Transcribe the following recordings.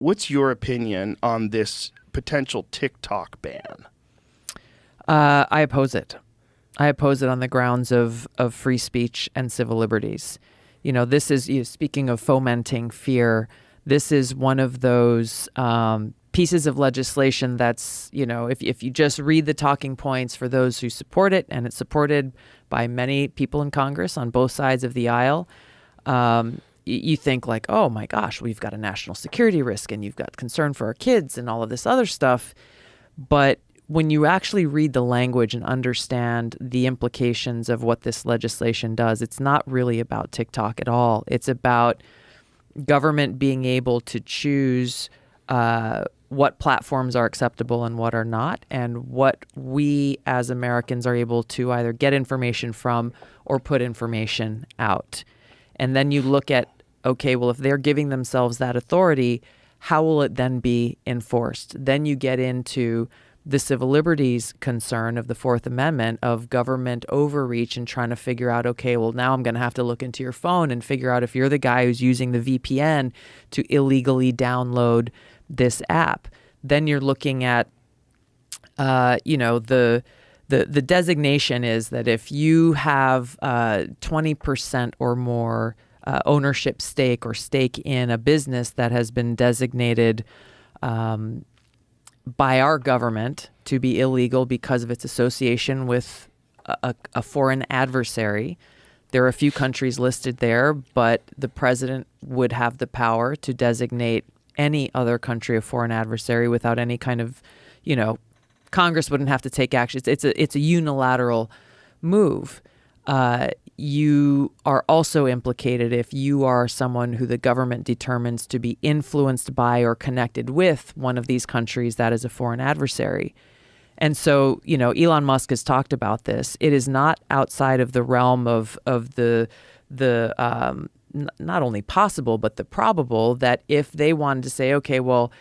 what's your opinion on this potential TikTok ban? I oppose it. I oppose it on the grounds of free speech and civil liberties. This is, speaking of fomenting fear, this is one of those pieces of legislation that's, if you just read the talking points for those who support it, and it's supported by many people in Congress on both sides of the aisle, you think like, oh my gosh, we've got a national security risk and you've got concern for our kids and all of this other stuff. But when you actually read the language and understand the implications of what this legislation does, it's not really about TikTok at all. It's about government being able to choose what platforms are acceptable and what are not, and what we as Americans are able to either get information from or put information out. And then you look at, okay, well, if they're giving themselves that authority, how will it then be enforced? Then you get into the civil liberties concern of the Fourth Amendment, of government overreach and trying to figure out, okay, well, now I'm going to have to look into your phone and figure out if you're the guy who's using the VPN to illegally download this app. Then you're looking at, the designation is that if you have 20% or more ownership stake or stake in a business that has been designated by our government to be illegal because of its association with a foreign adversary. There are a few countries listed there, but the president would have the power to designate any other country a foreign adversary without any kind of, Congress wouldn't have to take action. It's a unilateral move. You are also implicated if you are someone who the government determines to be influenced by or connected with one of these countries that is a foreign adversary. And so, Elon Musk has talked about this. It is not outside of the realm of the not only possible, but the probable that if they wanted to say, okay, well,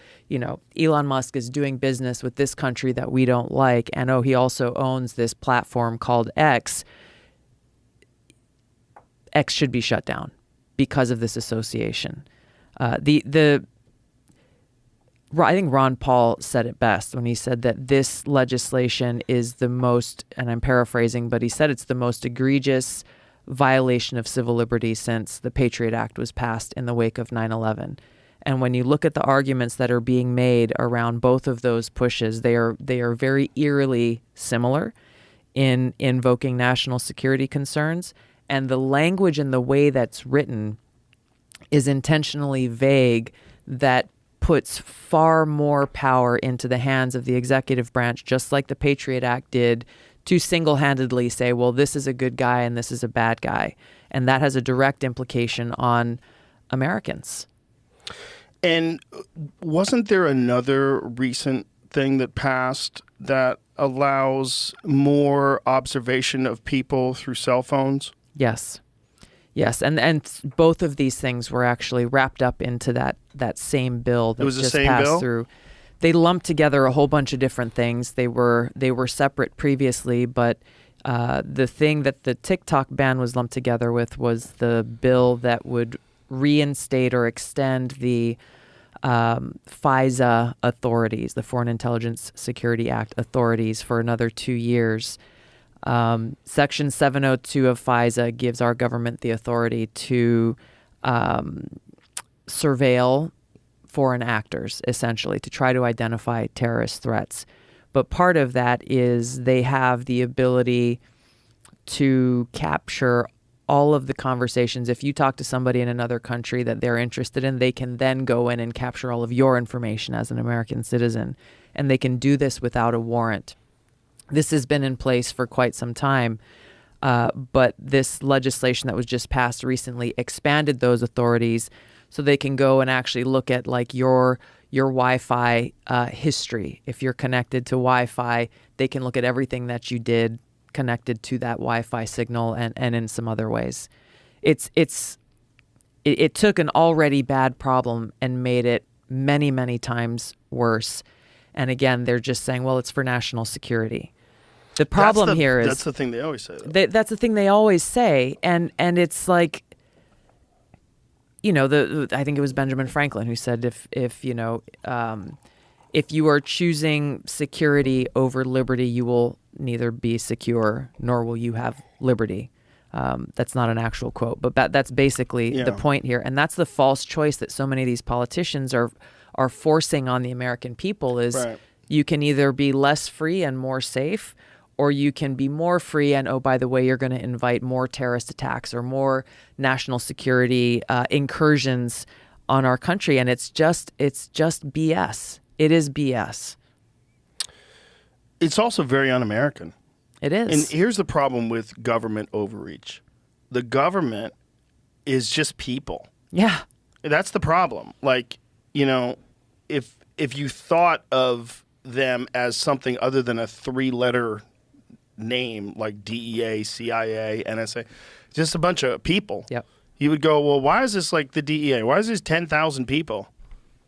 Elon Musk is doing business with this country that we don't like, and he also owns this platform called X should be shut down because of this association. I think Ron Paul said it best when he said that this legislation is the most, and I'm paraphrasing, but he said it's the most egregious violation of civil liberty since the Patriot Act was passed in the wake of 9/11. And when you look at the arguments that are being made around both of those pushes, they are very eerily similar in invoking national security concerns. And the language and the way that's written is intentionally vague, that puts far more power into the hands of the executive branch, just like the Patriot Act did, to single-handedly say, well, this is a good guy and this is a bad guy. And that has a direct implication on Americans. And wasn't there another recent thing that passed that allows more observation of people through cell phones? Yes. And both of these things were actually wrapped up into that same bill that just passed through. They lumped together a whole bunch of different things. They were separate previously, but the thing that the TikTok ban was lumped together with was the bill that would reinstate or extend the FISA authorities, the Foreign Intelligence Security Act authorities, for another 2 years. Section 702 of FISA gives our government the authority to surveil foreign actors, essentially, to try to identify terrorist threats. But part of that is they have the ability to capture all of the conversations. If you talk to somebody in another country that they're interested in, they can then go in and capture all of your information as an American citizen. And they can do this without a warrant. This has been in place for quite some time, but this legislation that was just passed recently expanded those authorities so they can go and actually look at like your Wi-Fi history. If you're connected to Wi-Fi, they can look at everything that you did connected to that Wi-Fi signal and in some other ways. It took an already bad problem and made it many, many times worse. And again, they're just saying, well, it's for national security. The problem here is... That's the thing they always say. That's the thing they always say. And it's like, I think it was Benjamin Franklin who said if you are choosing security over liberty, you will neither be secure nor will you have liberty. That's not an actual quote, but that's basically the point here. And that's the false choice that so many of these politicians are forcing on the American people is you can either be less free and more safe, or you can be more free and, oh, by the way, you're going to invite more terrorist attacks or more national security incursions on our country. And it's just BS. It is BS. It's also very un-American. It is. And here's the problem with government overreach. The government is just people. Yeah. That's the problem. Like, if you thought of them as something other than a 3-letter name like DEA, CIA, NSA, just a bunch of people. Yep. You would go, well, why is this like the DEA? Why is this 10,000 people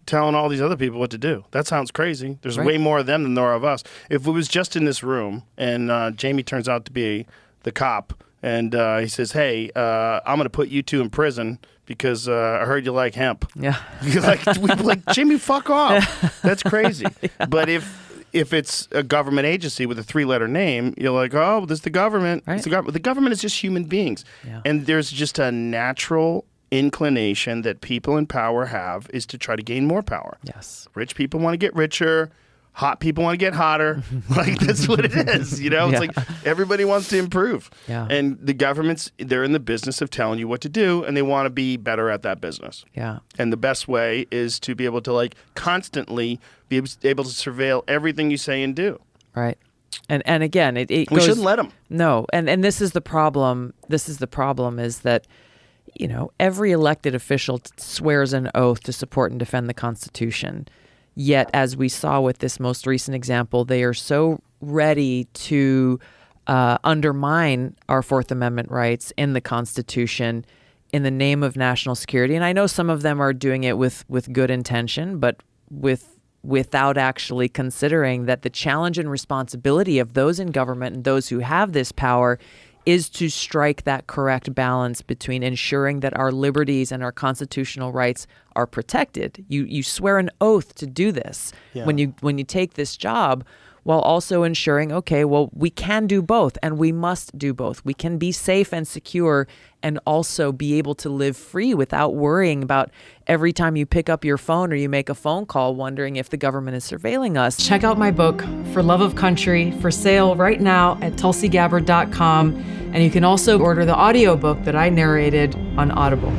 telling all these other people what to do? That sounds crazy. There's way more of them than there are of us. If it was just in this room and Jamie turns out to be the cop and he says, hey, I'm going to put you two in prison because I heard you like hemp. Yeah. You're like, Jamie, fuck off. That's crazy. Yeah. But if it's a government agency with a 3-letter name, you're like, oh, this is the government. Right. It's the government is just human beings. Yeah. And there's just a natural inclination that people in power have is to try to gain more power. Yes. Rich people want to get richer. Hot people want to get hotter. Like, that's what it is. It's like everybody wants to improve. Yeah. And the governments, they're in the business of telling you what to do, and they want to be better at that business. Yeah. And the best way is to be able to constantly be able to surveil everything you say and do. Right. And again, we shouldn't let them. No. And this is the problem. This is the problem is that every elected official swears an oath to support and defend the Constitution. Yet, as we saw with this most recent example, they are so ready to undermine our Fourth Amendment rights in the Constitution in the name of national security. And I know some of them are doing it with good intention, but without actually considering that the challenge and responsibility of those in government and those who have this power is to strike that correct balance between ensuring that our liberties and our constitutional rights are protected. You swear an oath to do this when you take this job, while also ensuring, okay, well, we can do both and we must do both. We can be safe and secure and also be able to live free without worrying about every time you pick up your phone or you make a phone call wondering if the government is surveilling us. Check out my book, For Love of Country, for sale right now at tulsigabbard.com. And you can also order the audiobook that I narrated on Audible.